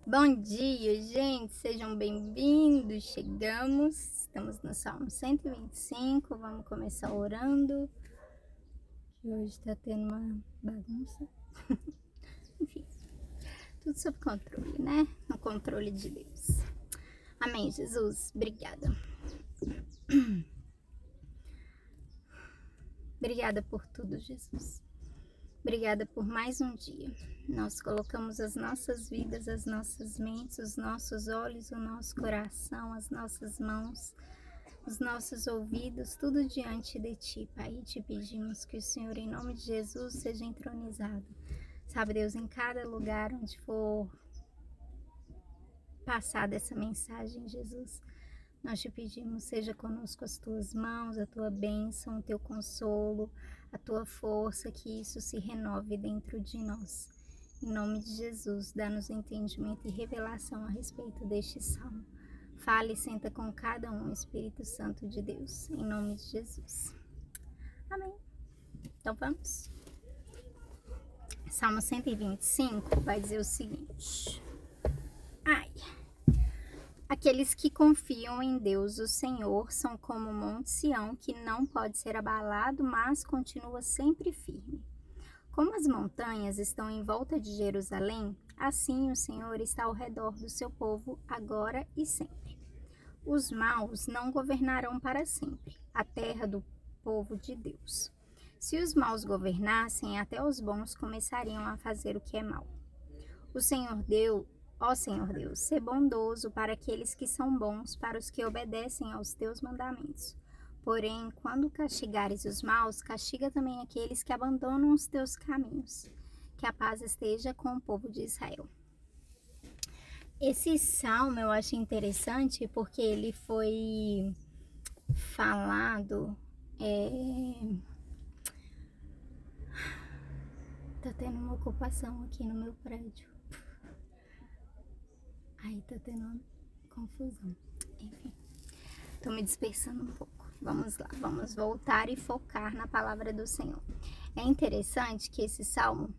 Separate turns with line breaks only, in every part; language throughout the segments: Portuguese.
Bom dia, gente, sejam bem-vindos. Estamos no Salmo 125. Vamos começar orando. Que hoje tá tendo uma bagunça. Enfim, tudo sob controle, né? No controle de Deus. Amém, Jesus. Obrigada. Obrigada por tudo, Jesus. Obrigada por mais um dia. Nós colocamos as nossas vidas, as nossas mentes, os nossos olhos, o nosso coração, as nossas mãos, os nossos ouvidos, tudo diante de Ti, Pai. E te pedimos que o Senhor, em nome de Jesus, seja entronizado. Sabe, Deus, em cada lugar onde for passada essa mensagem, Jesus, nós te pedimos, seja conosco as Tuas mãos, a Tua bênção, o Teu consolo, a Tua força, que isso se renove dentro de nós. Em nome de Jesus, dá-nos entendimento e revelação a respeito deste salmo. Fale e senta com cada um, Espírito Santo de Deus, em nome de Jesus. Amém. Então vamos. Salmo 125 vai dizer o seguinte. Aqueles que confiam em Deus, o Senhor, são como o Monte Sião, que não pode ser abalado, mas continua sempre firme. Como as montanhas estão em volta de Jerusalém, assim o Senhor está ao redor do seu povo, agora e sempre. Os maus não governarão para sempre a terra do povo de Deus. Se os maus governassem, até os bons começariam a fazer o que é mal. O Senhor deu, ó Senhor Deus, ser bondoso para aqueles que são bons, para os que obedecem aos teus mandamentos. Porém, quando castigares os maus, castiga também aqueles que abandonam os teus caminhos. Que a paz esteja com o povo de Israel. Esse salmo eu acho interessante porque ele foi falado. Tá tendo uma ocupação aqui no meu prédio. Aí tá tendo uma confusão. Enfim, tô me dispersando um pouco. Vamos lá, vamos voltar e focar na palavra do Senhor. É interessante que esse salmo,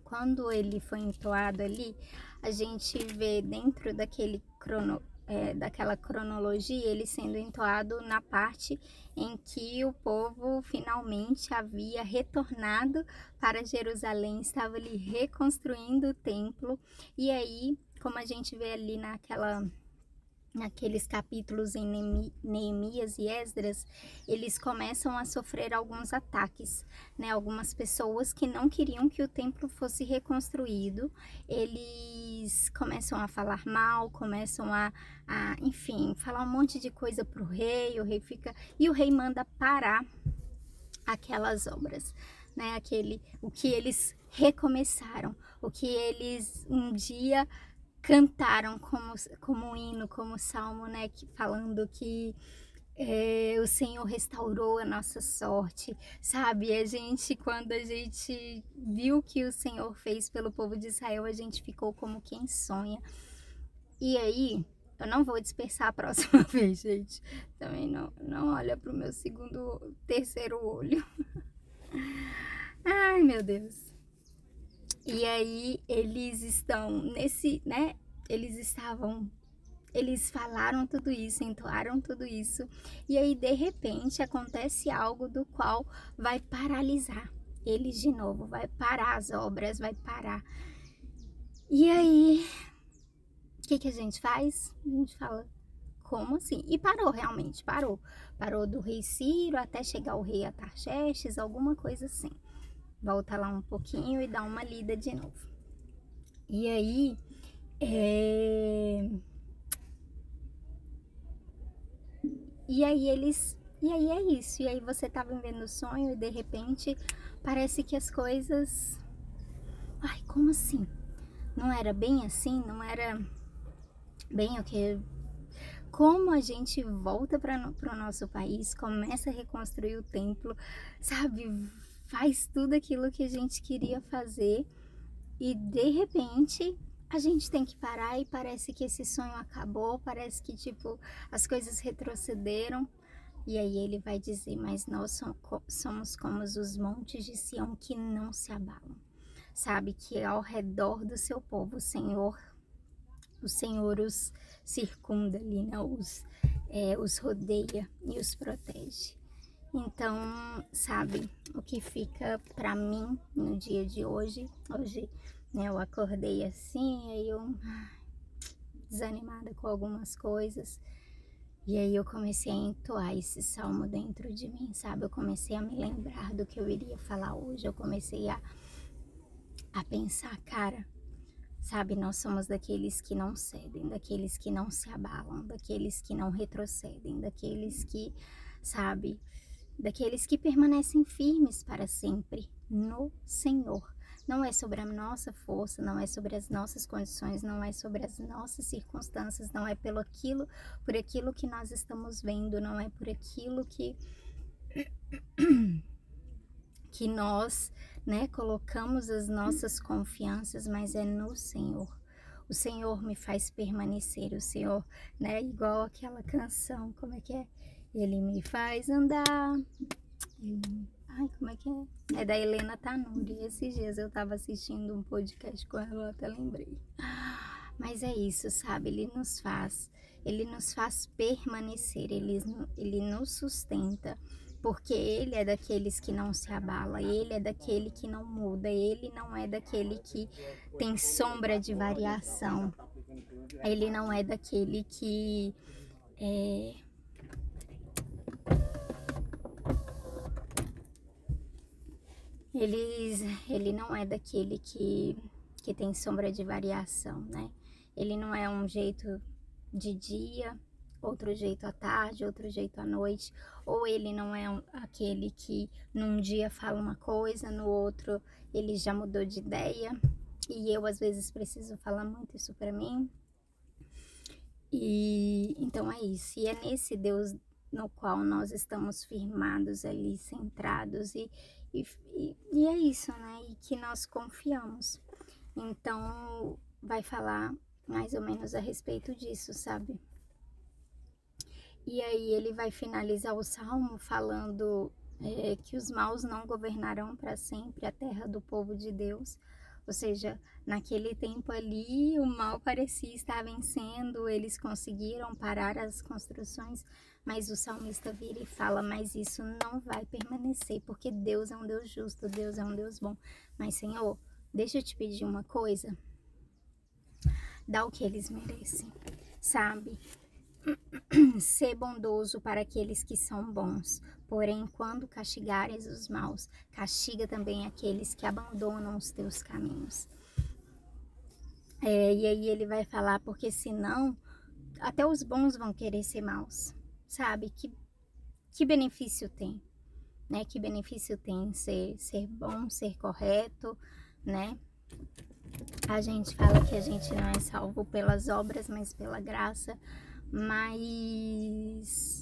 quando ele foi entoado ali, a gente vê dentro daquela cronologia, ele sendo entoado na parte em que o povo finalmente havia retornado para Jerusalém, estava ali reconstruindo o templo, e aí, como a gente vê ali naqueles capítulos em Neemias e Esdras, eles começam a sofrer alguns ataques, né? Algumas pessoas que não queriam que o templo fosse reconstruído, eles começam a falar mal, começam enfim, falar um monte de coisa pro rei, o rei fica... E o rei manda parar aquelas obras, né? O que eles recomeçaram, o que eles um dia cantaram como um hino, como salmo, né? Falando que o Senhor restaurou a nossa sorte, sabe? Quando a gente viu o que o Senhor fez pelo povo de Israel, a gente ficou como quem sonha. E aí, eu não vou dispersar a próxima vez, gente. Também não olha pro meu terceiro olho. Ai, meu Deus. E aí, eles estão né? Eles falaram tudo isso, entoaram tudo isso, e aí de repente acontece algo do qual vai paralisar eles de novo, vai parar as obras, vai parar. E aí, o que a gente faz? A gente fala, como assim? E parou, realmente, parou. Parou do rei Ciro até chegar o rei Artaxerxes, alguma coisa assim. Volta lá um pouquinho e dá uma lida de novo. E aí, E aí é isso. E aí você tá vivendo o sonho e de repente parece que as coisas... Ai, como assim? Não era bem assim? Não era bem o que... Como a gente volta para o nosso país, começa a reconstruir o templo, sabe? Faz tudo aquilo que a gente queria fazer e de repente a gente tem que parar e parece que esse sonho acabou, parece que tipo as coisas retrocederam. E aí ele vai dizer, mas nós somos como os montes de Sião que não se abalam. Sabe que ao redor do seu povo o Senhor o Senhor os circunda ali, né? Os rodeia e os protege. Então, sabe, o que fica pra mim no dia de hoje, né, eu acordei assim, aí eu desanimada com algumas coisas, e aí eu comecei a entoar esse salmo dentro de mim, sabe? Eu comecei a me lembrar do que eu iria falar hoje, eu comecei a pensar, cara, sabe, nós somos daqueles que não cedem, daqueles que não se abalam, daqueles que não retrocedem, daqueles que, sabe, daqueles que permanecem firmes para sempre no Senhor. Não é sobre a nossa força, não é sobre as nossas condições, não é sobre as nossas circunstâncias, não é por aquilo que nós estamos vendo, não é por aquilo que nós, né, colocamos as nossas confianças, mas é no Senhor. O Senhor me faz permanecer, o Senhor, né, igual aquela canção, como é que é? Ele me faz andar. Ai, como é que é? É da Helena Tanuri. Esses dias eu tava assistindo um podcast com ela, eu até lembrei. Mas é isso, sabe? Ele nos faz permanecer, ele nos sustenta, porque ele é daqueles que não se abala, ele é daquele que não muda, ele não é daquele que tem sombra de variação, ele não é daquele que ele não é daquele que tem sombra de variação, né? Ele não é um jeito de dia, outro jeito à tarde, outro jeito à noite, ou ele não é aquele que num dia fala uma coisa, no outro ele já mudou de ideia, e eu às vezes preciso falar muito isso pra mim. E então é isso, e é nesse Deus no qual nós estamos firmados ali, centrados, e é isso, né? E que nós confiamos. Então, vai falar mais ou menos a respeito disso, sabe? E aí ele vai finalizar o salmo falando que os maus não governarão para sempre a terra do povo de Deus. Ou seja, naquele tempo ali o mal parecia estar vencendo, eles conseguiram parar as construções, mas o salmista vira e fala, mas isso não vai permanecer, porque Deus é um Deus justo, Deus é um Deus bom. Mas Senhor, deixa eu te pedir uma coisa, dá o que eles merecem, sabe? Ser bondoso para aqueles que são bons, porém quando castigares os maus, castiga também aqueles que abandonam os teus caminhos. E aí ele vai falar, porque senão até os bons vão querer ser maus, sabe? Que benefício tem, né? Que benefício tem ser bom, ser correto, né? A gente fala que a gente não é salvo pelas obras, mas pela graça. Mas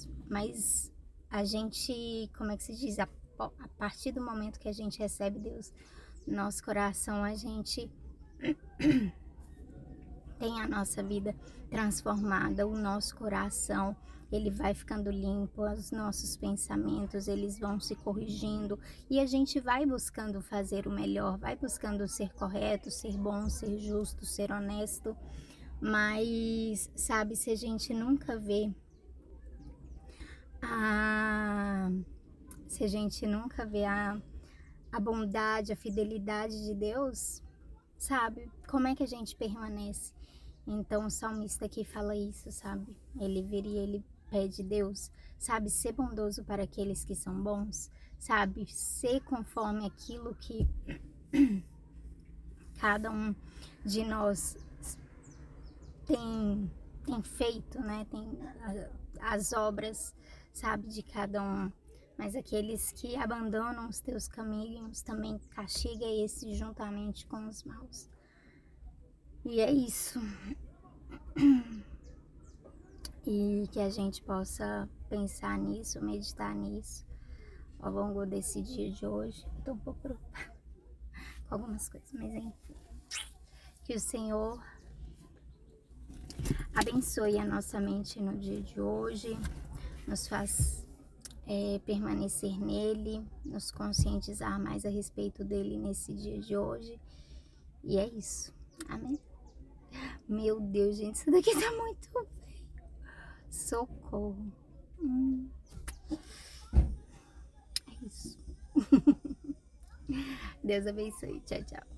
a gente, como é que se diz, a partir do momento que a gente recebe Deus no nosso coração, a gente tem a nossa vida transformada, o nosso coração, ele vai ficando limpo, os nossos pensamentos, eles vão se corrigindo, e a gente vai buscando fazer o melhor, vai buscando ser correto, ser bom, ser justo, ser honesto. Mas, sabe, se a gente nunca vê a bondade, a fidelidade de Deus, sabe, como é que a gente permanece? Então o salmista aqui fala isso, sabe, ele viria, ele pede Deus, sabe, ser bondoso para aqueles que são bons, sabe, ser conforme aquilo que cada um de nós tem feito, né? Tem as obras, sabe, de cada um. Mas aqueles que abandonam os teus caminhos também castiga esses juntamente com os maus. E é isso. E que a gente possa pensar nisso, meditar nisso ao longo desse dia de hoje. Eu tô um pouco preocupada com algumas coisas, mas enfim. Que o Senhor abençoe a nossa mente no dia de hoje, nos faz permanecer nele, nos conscientizar mais a respeito dele nesse dia de hoje. E é isso. Amém? Meu Deus, gente, isso daqui tá muito feio. Socorro. É isso. Deus abençoe. Tchau, tchau.